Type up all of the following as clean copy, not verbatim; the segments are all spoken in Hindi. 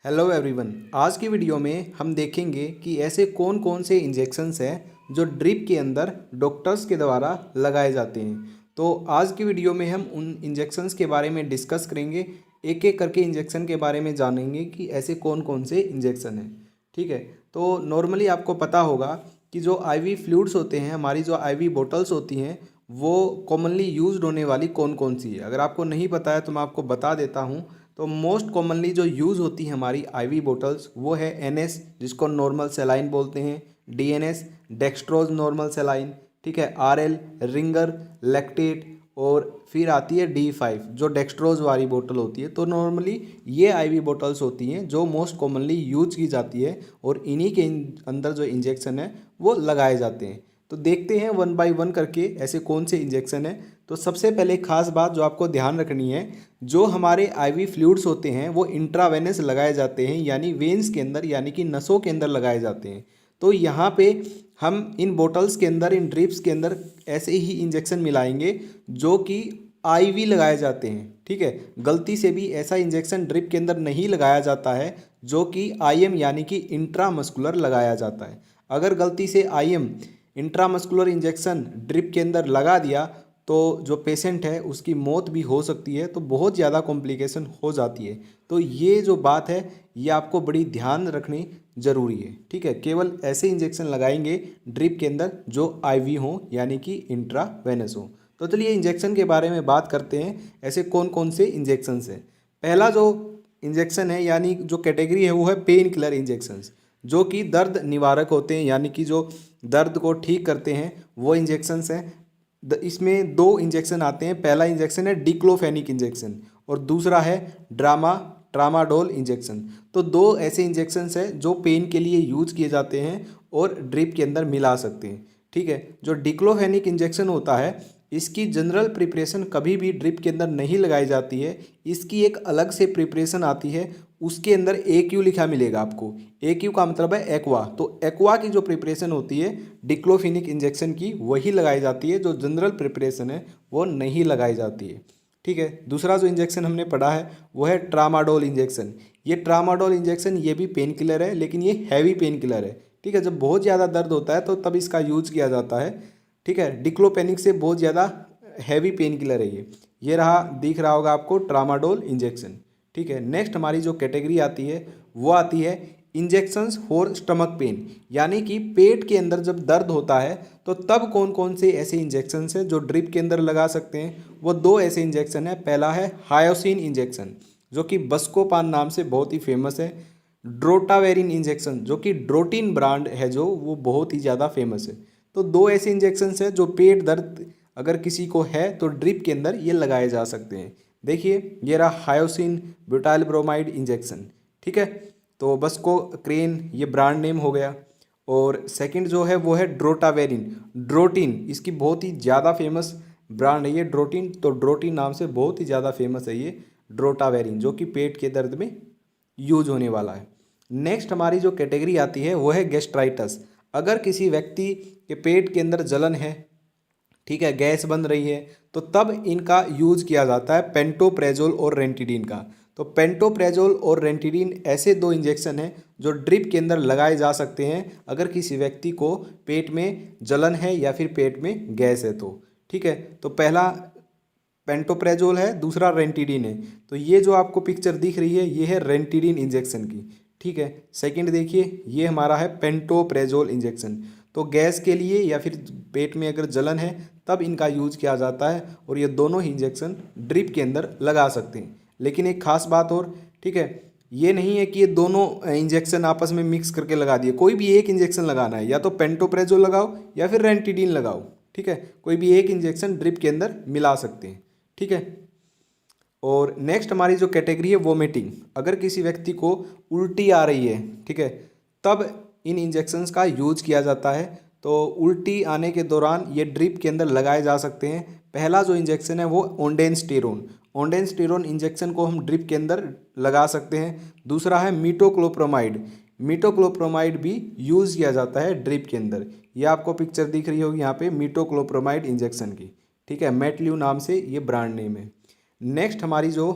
Hello everyone. आज की वीडियो में हम देखेंगे कि ऐसे कौन कौन से इंजेक्शंस हैं जो ड्रिप के अंदर डॉक्टर्स के द्वारा लगाए जाते हैं। तो आज की वीडियो में हम उन इंजेक्शंस के बारे में डिस्कस करेंगे, एक एक करके इंजेक्शन के बारे में जानेंगे कि ऐसे कौन कौन से इंजेक्शन हैं। ठीक है, तो नॉर्मली आपको पता होगा कि जो आईवी फ्लूइड्स होते हैं, हमारी जो आईवी बोटल्स होती हैं, वो कॉमनली यूज्ड होने वाली कौन कौन सी है। अगर आपको नहीं पता है तो मैं आपको बता देता हूँ। तो मोस्ट कॉमनली जो यूज़ होती है हमारी आईवी बोटल्स वो है एनएस, जिसको नॉर्मल सेलाइन बोलते हैं, डीएनएस डेक्सट्रोज नॉर्मल सेलाइन, ठीक है, आरएल रिंगर लैक्टेट, और फिर आती है डी5 जो डेक्सट्रोज वाली बोतल होती है। तो नॉर्मली ये आईवी बोटल्स होती हैं जो मोस्ट कॉमनली यूज की जाती है और इन्हीं के अंदर जो इंजेक्शन है वो लगाए जाते हैं। तो देखते हैं वन बाय वन करके ऐसे कौन से इंजेक्शन है। तो सबसे पहले खास बात जो आपको ध्यान रखनी है, जो हमारे आईवी फ्लूइड्स होते हैं वो इंट्रावेनस लगाए जाते हैं, यानी वेन्स के अंदर यानी कि नसों के अंदर लगाए जाते हैं। तो यहाँ पे हम इन बोटल्स के अंदर, इन ड्रिप्स के अंदर ऐसे ही इंजेक्शन मिलाएंगे जो कि आईवी लगाए जाते हैं। ठीक है, गलती से भी ऐसा इंजेक्शन ड्रिप के अंदर नहीं लगाया जाता है जो कि आईएम यानी कि इंट्रामस्कुलर लगाया जाता है। अगर गलती से आईएम इंट्रामस्कुलर इंजेक्शन ड्रिप के अंदर लगा दिया तो जो पेशेंट है उसकी मौत भी हो सकती है, तो बहुत ज़्यादा कॉम्प्लिकेशन हो जाती है। तो ये जो बात है ये आपको बड़ी ध्यान रखनी ज़रूरी है। ठीक है, केवल ऐसे इंजेक्शन लगाएंगे ड्रिप के अंदर जो आईवी हो यानी कि इंट्रावेनस हो। तो चलिए इंजेक्शन के बारे में बात करते हैं, ऐसे कौन कौन से इंजेक्शंस हैं। पहला जो इंजेक्शन है यानी जो कैटेगरी है वो है पेन किलर इंजेक्शंस, जो कि दर्द निवारक होते हैं, यानी कि जो दर्द को ठीक करते हैं वो इंजेक्शंस हैं। इसमें दो इंजेक्शन आते हैं। पहला इंजेक्शन है डिक्लोफेनिक इंजेक्शन और दूसरा है ट्रामाडोल इंजेक्शन। तो दो ऐसे इंजेक्शंस हैं जो पेन के लिए यूज किए जाते हैं और ड्रिप के अंदर मिला सकते हैं। ठीक है, जो डिक्लोफेनिक इंजेक्शन होता है इसकी जनरल प्रिपरेशन कभी भी ड्रिप के अंदर नहीं लगाई जाती है। इसकी एक अलग से प्रिपरेशन आती है, उसके अंदर AQ लिखा मिलेगा आपको। AQ का मतलब है एक्वा। तो एक्वा की जो प्रिपरेशन होती है डिक्लोफेनिक इंजेक्शन की वही लगाई जाती है, जो जनरल प्रिपरेशन है वो नहीं लगाई जाती है। ठीक है, दूसरा जो इंजेक्शन हमने पढ़ा है वो है ट्रामाडोल इंजेक्शन। ये ट्रामाडोल इंजेक्शन ये भी पेन किलर है, लेकिन ये हैवी पेन किलर है। ठीक है, जब बहुत ज़्यादा दर्द होता है तो तब इसका यूज किया जाता है। ठीक है, डिक्लोफेनिक से बहुत ज़्यादा हैवी पेन किलर है ये रहा, दिख रहा होगा आपको ट्रामाडोल इंजेक्शन। ठीक है, नेक्स्ट हमारी जो कैटेगरी आती है वो आती है इंजेक्शंस फॉर स्टमक पेन, यानी कि पेट के अंदर जब दर्द होता है तो तब कौन कौन से ऐसे इंजेक्शंस हैं जो ड्रिप के अंदर लगा सकते हैं। वो दो ऐसे इंजेक्शन हैं। पहला है हायोसिन इंजेक्शन जो कि बस्कोपान नाम से बहुत ही फेमस है। ड्रोटावेरिन इंजेक्शन जो कि ड्रोटिन ब्रांड है, जो वो बहुत ही ज़्यादा फेमस है। तो दो ऐसे इंजेक्शंस हैं जो पेट दर्द अगर किसी को है तो ड्रिप के अंदर ये लगाए जा सकते हैं। देखिए ये रहा हायोसिन ब्यूटाइल ब्रोमाइड इंजेक्शन। ठीक है, तो बस को क्रेन ये ब्रांड नेम हो गया। और सेकंड जो है वो है ड्रोटावेरिन, ड्रोटिन इसकी बहुत ही ज़्यादा फेमस ब्रांड है ये ड्रोटिन। तो ड्रोटिन नाम से बहुत ही ज़्यादा फेमस है ये ड्रोटावेरिन, जो कि पेट के दर्द में यूज होने वाला है। नेक्स्ट हमारी जो कैटेगरी आती है वो है गैस्ट्राइटस। अगर किसी व्यक्ति के पेट के अंदर जलन है, ठीक है, गैस बन रही है, तो तब इनका यूज किया जाता है पेंटोप्रेजोल और रेंटिडीन का। तो पेंटोप्रेजोल और रेंटिडीन ऐसे दो इंजेक्शन हैं जो ड्रिप के अंदर लगाए जा सकते हैं अगर किसी व्यक्ति को पेट में जलन है या फिर पेट में गैस है तो। ठीक है, तो पहला पेंटोप्रेजोल है, दूसरा रेंटिडीन है। तो ये जो आपको पिक्चर दिख रही है ये है रेंटिडीन इंजेक्शन की। ठीक है, सेकंड देखिए ये हमारा है पेंटोप्रेजोल इंजेक्शन। तो गैस के लिए या फिर पेट में अगर जलन है तब इनका यूज किया जाता है और ये दोनों ही इंजेक्शन ड्रिप के अंदर लगा सकते हैं। लेकिन एक खास बात और, ठीक है, ये नहीं है कि ये दोनों इंजेक्शन आपस में मिक्स करके लगा दिए। कोई भी एक इंजेक्शन लगाना है, या तो पेंटोप्रेजोल लगाओ या फिर रेंटिडीन लगाओ। ठीक है, कोई भी एक इंजेक्शन ड्रिप के अंदर मिला सकते हैं। ठीक है, और नेक्स्ट हमारी जो कैटेगरी है वोमिटिंग। अगर किसी व्यक्ति को उल्टी आ रही है, ठीक है, तब इन इंजेक्शंस का यूज किया जाता है। तो उल्टी आने के दौरान ये ड्रिप के अंदर लगाए जा सकते हैं। पहला जो इंजेक्शन है वो ओंडेंस्टेरोन, ओंडेंस्टेरोन इंजेक्शन को हम ड्रिप के अंदर लगा सकते हैं। दूसरा है मीटोक्लोप्रोमाइड, मीटोक्लोप्रोमाइड भी यूज़ किया जाता है ड्रिप के अंदर। ये आपको पिक्चर दिख रही होगी यहाँ पे मीटोक्लोप्रोमाइड इंजेक्शन की। ठीक है, मेटल्यू नाम से ये ब्रांड नेम है। नेक्स्ट हमारी जो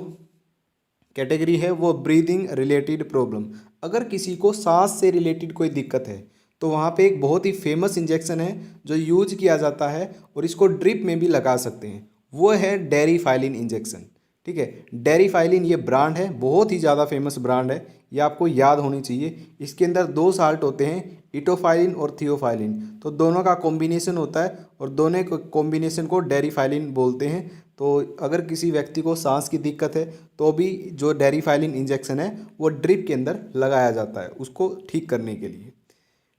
कैटेगरी है वो ब्रीदिंग रिलेटेड प्रॉब्लम। अगर किसी को सांस से रिलेटेड कोई दिक्कत है तो वहाँ पे एक बहुत ही फेमस इंजेक्शन है जो यूज किया जाता है और इसको ड्रिप में भी लगा सकते हैं, वो है डेरिफाइलिन इंजेक्शन। ठीक है, डेरिफाइलिन ये ब्रांड है, बहुत ही ज़्यादा फेमस ब्रांड है, ये आपको याद होनी चाहिए। इसके अंदर 2 साल्ट होते हैं, इटोफाइलिन और थियोफाइलिन, तो दोनों का कॉम्बिनेशन होता है और दोनों कॉम्बिनेशन को डेरिफाइलिन बोलते हैं। तो अगर किसी व्यक्ति को सांस की दिक्कत है तो भी जो डेरिफाइलिन इंजेक्शन है वो ड्रिप के अंदर लगाया जाता है उसको ठीक करने के लिए।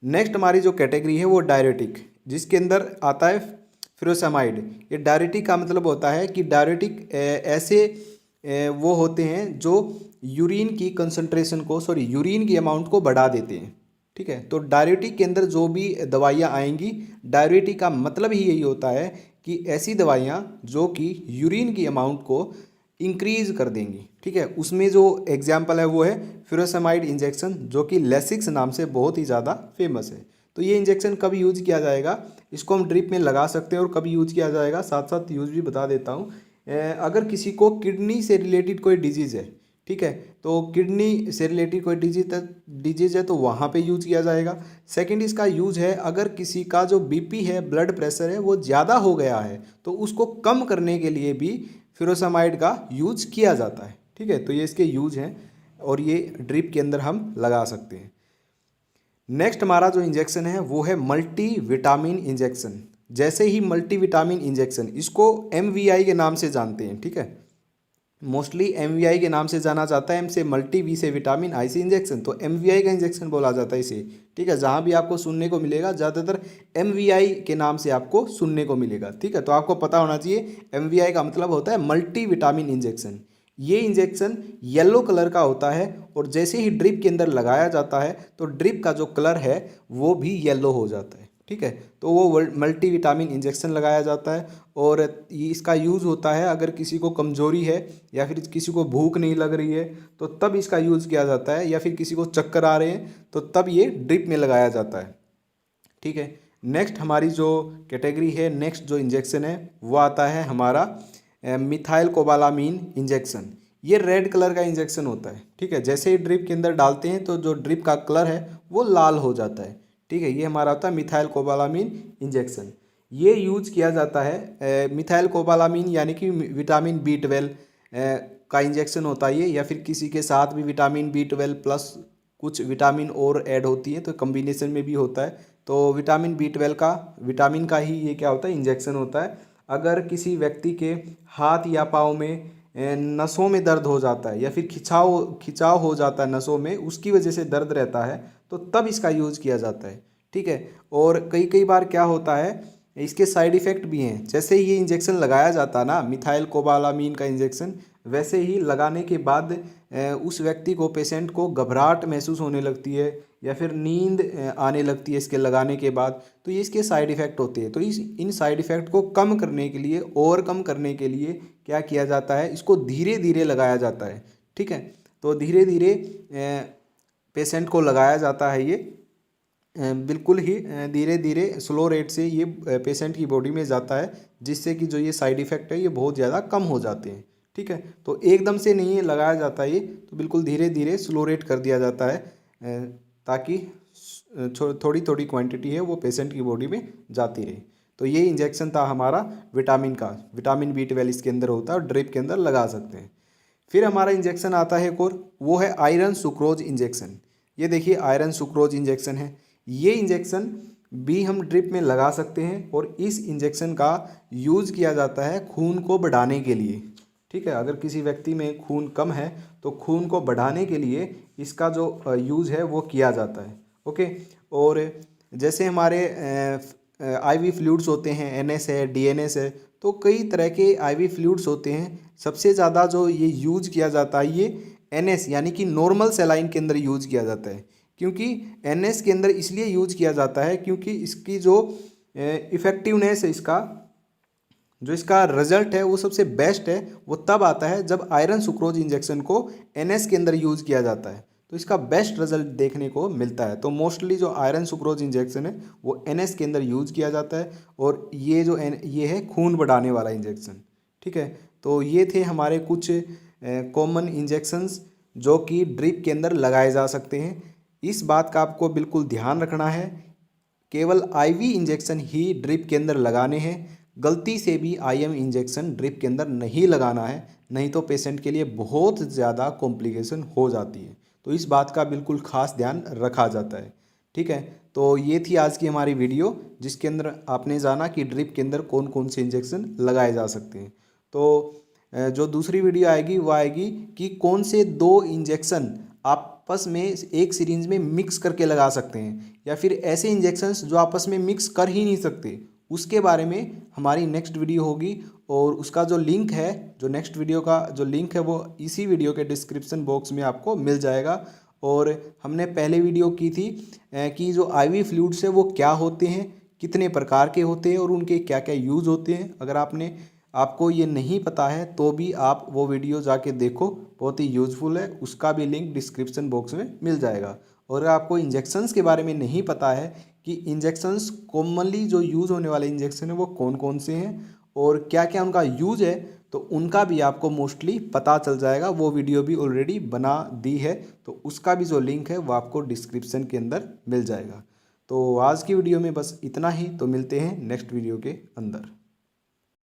नेक्स्ट हमारी जो कैटेगरी है वो डायरेटिक, जिसके अंदर आता है फ्यूरोसेमाइड। ये डायरेटिक का मतलब होता है कि डायरेटिक ऐसे वो होते हैं जो यूरिन की कंसंट्रेशन को यूरिन की अमाउंट को बढ़ा देते हैं। ठीक है, तो डायरेटिक के अंदर जो भी दवाइयाँ आएंगी, डायरेटिक का मतलब ही यही होता है कि ऐसी दवाइयाँ जो कि यूरिन की अमाउंट को इंक्रीज कर देंगी। ठीक है, उसमें जो एग्जाम्पल है वो है फ्यूरोसेमाइड इंजेक्शन, जो कि लेसिक्स नाम से बहुत ही ज़्यादा फेमस है। तो ये इंजेक्शन कब यूज किया जाएगा, इसको हम ड्रिप में लगा सकते हैं और कब यूज किया जाएगा, साथ साथ यूज भी बता देता हूँ। अगर किसी को किडनी से रिलेटेड कोई डिजीज़ है, ठीक है, तो किडनी से रिलेटेड कोई डिजीज़ है तो वहाँ पे यूज किया जाएगा। सेकंड इसका यूज है अगर किसी का जो बीपी है, ब्लड प्रेशर है, वो ज़्यादा हो गया है तो उसको कम करने के लिए भी फ्यूरोसेमाइड का यूज किया जाता है। ठीक है, तो ये इसके यूज हैं और ये ड्रिप के अंदर हम लगा सकते हैं। नेक्स्ट हमारा जो इंजेक्शन है वो है मल्टी विटामिन इंजेक्शन। जैसे ही मल्टी विटामिन इंजेक्शन, इसको MVI के नाम से जानते हैं। ठीक है, मोस्टली MVI के नाम से जाना जाता है, M से मल्टी, V से विटामिन, I से इंजेक्शन, तो MVI का इंजेक्शन बोला जाता है इसे। ठीक है, जहाँ भी आपको सुनने को मिलेगा ज़्यादातर MVI के नाम से आपको सुनने को मिलेगा। ठीक है, तो आपको पता होना चाहिए MVI का मतलब होता है मल्टी विटामिन इंजेक्शन। ये इंजेक्शन येलो कलर का होता है और जैसे ही ड्रिप के अंदर लगाया जाता है तो ड्रिप का जो कलर है वो भी येलो हो जाता है। ठीक है, तो वो मल्टी विटामिन इंजेक्शन लगाया जाता है और इसका यूज़ होता है अगर किसी को कमजोरी है या फिर किसी को भूख नहीं लग रही है तो तब इसका यूज़ किया जाता है, या फिर किसी को चक्कर आ रहे हैं तो तब ये ड्रिप में लगाया जाता है। ठीक है, नेक्स्ट हमारी जो कैटेगरी है, नेक्स्ट जो इंजेक्शन है वो आता है हमारा मिथाइल कोबालामीन इंजेक्शन। ये रेड कलर का इंजेक्शन होता है। ठीक है, जैसे ही ड्रिप के अंदर डालते हैं तो जो ड्रिप का कलर है वो लाल हो जाता है। ठीक है, ये हमारा होता है मिथाइल कोबालामीन इंजेक्शन। ये यूज किया जाता है मिथाइल कोबालामीन यानी कि विटामिन B12 का इंजेक्शन होता है ये, या फिर किसी के साथ भी विटामिन B12 प्लस कुछ विटामिन और ऐड होती है तो कम्बिनेशन में भी होता है। तो विटामिन का ही ये क्या होता है, इंजेक्शन होता है। अगर किसी व्यक्ति के हाथ या पाँव में नसों में दर्द हो जाता है या फिर खिंचाव हो जाता है नसों में, उसकी वजह से दर्द रहता है तो तब इसका यूज़ किया जाता है। ठीक है, और कई कई बार क्या होता है, इसके साइड इफ़ेक्ट भी हैं। जैसे ही ये इंजेक्शन लगाया जाता है ना, मिथाइल कोबालामीन का इंजेक्शन, वैसे ही लगाने के बाद उस व्यक्ति को, पेशेंट को घबराहट महसूस होने लगती है या फिर नींद आने लगती है इसके लगाने के बाद। तो ये इसके साइड इफ़ेक्ट होते हैं। तो इन साइड इफ़ेक्ट को कम करने के लिए, ओवरकम करने के लिए क्या किया जाता है, इसको धीरे धीरे लगाया जाता है। ठीक है, तो धीरे धीरे पेशेंट को लगाया जाता है ये, बिल्कुल ही धीरे धीरे स्लो रेट से ये पेशेंट की बॉडी में जाता है, जिससे कि जो ये साइड इफ़ेक्ट है ये बहुत ज़्यादा कम हो जाते हैं। ठीक है, तो एकदम से नहीं लगाया जाता ये, तो बिल्कुल धीरे धीरे स्लो रेट कर दिया जाता है ताकि थोड़ी थोड़ी क्वांटिटी है वो पेशेंट की बॉडी में जाती रहे। तो ये इंजेक्शन था हमारा विटामिन का, विटामिन B12 इसके अंदर होता है और ड्रिप के अंदर लगा सकते हैं। फिर हमारा इंजेक्शन आता है एक और, वो है आयरन सुक्रोज इंजेक्शन। ये देखिए आयरन सुक्रोज इंजेक्शन है। ये इंजेक्शन भी हम ड्रिप में लगा सकते हैं और इस इंजेक्शन का यूज़ किया जाता है खून को बढ़ाने के लिए। ठीक है, अगर किसी व्यक्ति में खून कम है तो खून को बढ़ाने के लिए इसका जो यूज़ है वो किया जाता है। ओके, और जैसे हमारे IV फ्लूइड्स होते हैं, NS है, DNS है, तो कई तरह के IV फ्लूइड्स होते हैं। सबसे ज़्यादा जो ये यूज़ किया जाता है ये NS यानी कि नॉर्मल सेलाइन के अंदर यूज़ किया जाता है। क्योंकि NS के अंदर इसलिए यूज़ किया जाता है क्योंकि इसकी जो इफ़ेक्टिवनेस है, इसका रिजल्ट है वो सबसे बेस्ट है, वो तब आता है जब आयरन सुक्रोज इंजेक्शन को NS के अंदर यूज़ किया जाता है, तो इसका बेस्ट रिजल्ट देखने को मिलता है। तो मोस्टली जो आयरन सुक्रोज इंजेक्शन है वो NS के अंदर यूज़ किया जाता है और ये जो ये है खून बढ़ाने वाला इंजेक्शन। ठीक है, तो ये थे हमारे कुछ कॉमन इंजेक्शंस जो कि ड्रिप के अंदर लगाए जा सकते हैं। इस बात का आपको बिल्कुल ध्यान रखना है, केवल आईवी इंजेक्शन ही ड्रिप के अंदर लगाने हैं। गलती से भी आईएम इंजेक्शन ड्रिप के अंदर नहीं लगाना है, नहीं तो पेशेंट के लिए बहुत ज़्यादा कॉम्प्लिकेशन हो जाती है। तो इस बात का बिल्कुल खास ध्यान रखा जाता है। ठीक है, तो ये थी आज की हमारी वीडियो, जिसके अंदर आपने जाना कि ड्रिप के अंदर कौन कौन से इंजेक्शन लगाए जा सकते हैं। तो जो दूसरी वीडियो आएगी वो आएगी कि कौन से 2 इंजेक्शन आपस में एक सिरिंज में मिक्स करके लगा सकते हैं, या फिर ऐसे इंजेक्शंस जो आपस में मिक्स कर ही नहीं सकते, उसके बारे में हमारी नेक्स्ट वीडियो होगी। और उसका जो लिंक है, जो नेक्स्ट वीडियो का जो लिंक है वो इसी वीडियो के डिस्क्रिप्शन बॉक्स में आपको मिल जाएगा। और हमने पहले वीडियो की थी कि जो आईवी फ्लूइड्स है वो क्या होते हैं, कितने प्रकार के होते हैं और उनके क्या क्या यूज़ होते हैं। अगर आपको ये नहीं पता है तो भी आप वो वीडियो जाके देखो, बहुत ही यूज़फुल है। उसका भी लिंक डिस्क्रिप्शन बॉक्स में मिल जाएगा। और अगर आपको इंजेक्शंस के बारे में नहीं पता है कि इंजेक्शंस कॉमनली जो यूज़ होने वाले इंजेक्शन है वो कौन कौन से हैं और क्या क्या उनका यूज़ है, तो उनका भी आपको मोस्टली पता चल जाएगा। वो वीडियो भी ऑलरेडी बना दी है, तो उसका भी जो लिंक है वो आपको डिस्क्रिप्शन के अंदर मिल जाएगा। तो आज की वीडियो में बस इतना ही, तो मिलते हैं नेक्स्ट वीडियो के अंदर।